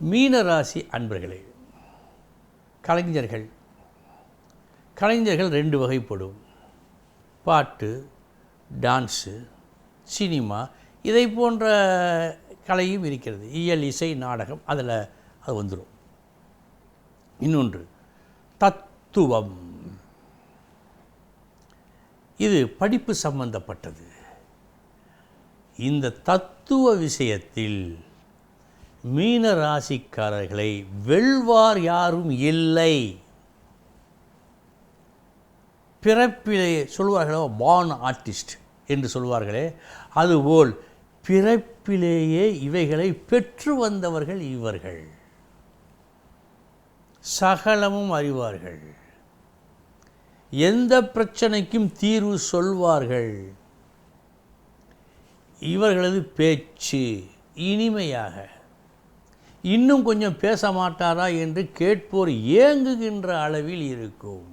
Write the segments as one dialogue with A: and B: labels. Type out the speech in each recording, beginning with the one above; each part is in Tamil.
A: மீனராசி அன்பர்களே, கலைஞர்கள் 2 வகைப்படும். பாட்டு, டான்ஸு, சினிமா, இதை போன்ற கலையும் இருக்கிறது. இயல், இசை, நாடகம், அதில் அது வந்துடும். இன்னொன்று தத்துவம். இது படிப்பு சம்பந்தப்பட்டது. இந்த தத்துவ விஷயத்தில் மீன ராசிக்காரர்களை வெல்வார் யாரும் இல்லை. பிறப்பிலே சொல்வார்களோ பார்ன் ஆர்டிஸ்ட் என்று சொல்வார்களே, அதுபோல் பிறப்பிலேயே இவைகளை பெற்று வந்தவர்கள் இவர்கள். சகலமும் அறிவார்கள். எந்த பிரச்சனைக்கும் தீர்வு சொல்வார்கள். இவர்களது பேச்சு இனிமையாக, இன்னும் கொஞ்சம் பேச மாட்டாரா என்று கேட்போர் ஏங்குகின்ற அளவில் இருக்கும்.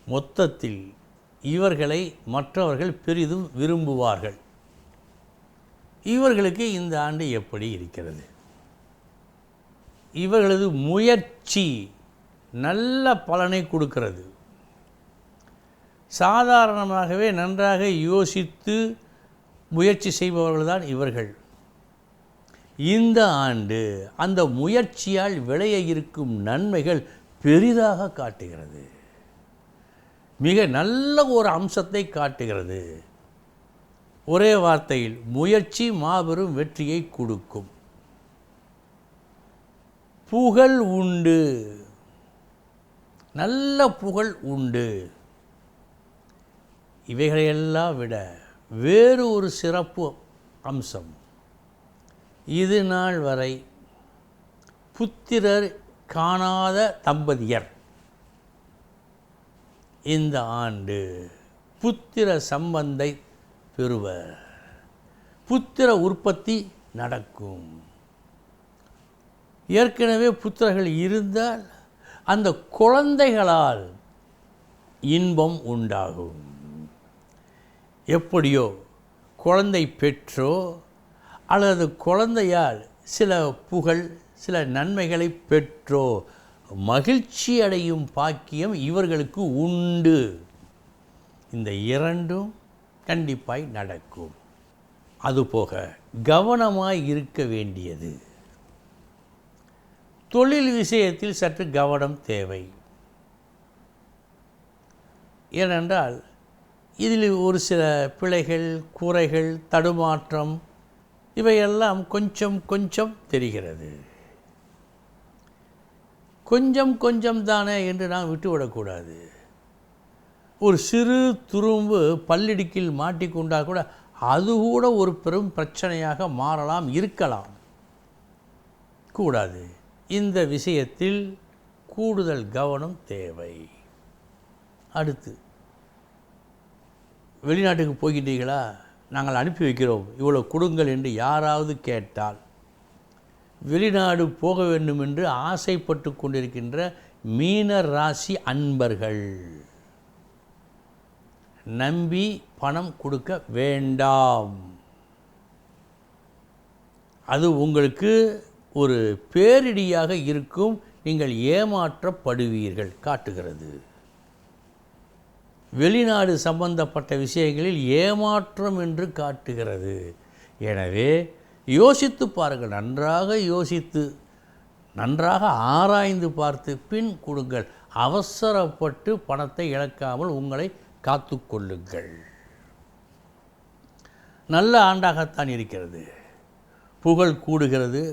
A: மொத்தத்தில் இவர்களை மற்றவர்கள் பெரிதும் விரும்புவார்கள். இவர்களுக்கு இந்த ஆண்டு எப்படி இருக்கிறது? இவர்களது முயற்சி நல்ல பலனை கொடுக்கிறது. சாதாரணமாகவே நன்றாக யோசித்து முயற்சி செய்பவர்கள்தான் இவர்கள். இந்த ஆண்டு அந்த முயற்சியால் விளைய இருக்கும் நன்மைகள் பெரிதாக காட்டுகிறது. மிக நல்ல ஒரு அம்சத்தை காட்டுகிறது. ஒரே வார்த்தையில் முயற்சி மாபெரும் வெற்றியை கொடுக்கும். புகழ் உண்டு, நல்ல புகழ் உண்டு. இவைகளையெல்லாம் விட வேறு ஒரு சிறப்பு அம்சம், இது நாள் வரை புத்திரர் காணாத தம்பதியர் இந்த ஆண்டு புத்திர சம்பந்தை பெறுவர். புத்திர உற்பத்தி நடக்கும். ஏற்கனவே புத்திரர்கள் இருந்தால் அந்த குழந்தைகளால் இன்பம் உண்டாகும். எப்படியோ குழந்தை பெற்றோ அல்லது குழந்தையால் சில புகழ், சில நன்மைகளை பெற்றோ மகிழ்ச்சி அடையும் பாக்கியம் இவர்களுக்கு உண்டு. இந்த இரண்டும் கண்டிப்பாய் நடக்கும். அதுபோக கவனமாய் இருக்க வேண்டியது. தொழில் விஷயத்தில் சற்று கவனம் தேவை. ஏனென்றால் இதில் ஒரு சில பிழைகள், குறைகள், தடுமாற்றம் இவையெல்லாம் கொஞ்சம் கொஞ்சம் தெரிகிறது. கொஞ்சம் தானே என்று நாம் விட்டுவிடக்கூடாது. ஒரு சிறு துரும்பு பல்லிடுக்கில் மாட்டிக்கொண்டால் கூட அது கூட ஒரு பெரும் பிரச்சனையாக மாறலாம், இருக்கலாம். கூடாது. இந்த விஷயத்தில் கூடுதல் கவனம் தேவை. அடுத்து, வெளிநாட்டுக்கு போகின்றீர்களா? நாங்கள் அனுப்பி வைக்கிறோம், இவ்வளோ கொடுங்கள் என்று யாராவது கேட்டால், வெளிநாடு போக வேண்டும் என்று ஆசைப்பட்டு கொண்டிருக்கின்ற மீன ராசி அன்பர்கள் நம்பி பணம் கொடுக்க வேண்டாம். அது உங்களுக்கு ஒரு பேரிடியாக இருக்கும். நீங்கள் ஏமாற்றப்படுவீர்கள் காட்டுகிறது. வெளிநாடு சம்பந்தப்பட்ட விஷயங்களில் ஏமாற்றம் என்று காட்டுகிறது. எனவே யோசித்து பாருங்கள். நன்றாக யோசித்து, நன்றாக ஆராய்ந்து பார்த்து பின் கொடுங்கள். அவசரப்பட்டு பணத்தை இழக்காமல் உங்களை காத்து கொள்ளுங்கள். நல்ல ஆண்டாகத்தான் இருக்கிறது. புகழ் கூடுகிறது,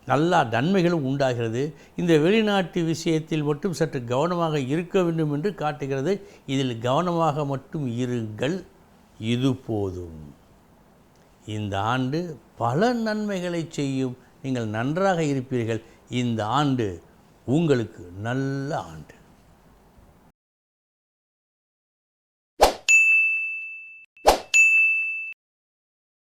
A: நல்ல நன்மைகளும் உண்டாகிறது. இந்த வெளிநாட்டு விஷயத்தில் மட்டும் சற்று கவனமாக இருக்க வேண்டும் என்று காட்டுகிறது. இதில் கவனமாக மட்டும் இருங்கள், இது போதும். இந்த ஆண்டு பல நன்மைகளை செய்யும். நீங்கள் நன்றாக இருப்பீர்கள். இந்த ஆண்டு உங்களுக்கு நல்ல ஆண்டு.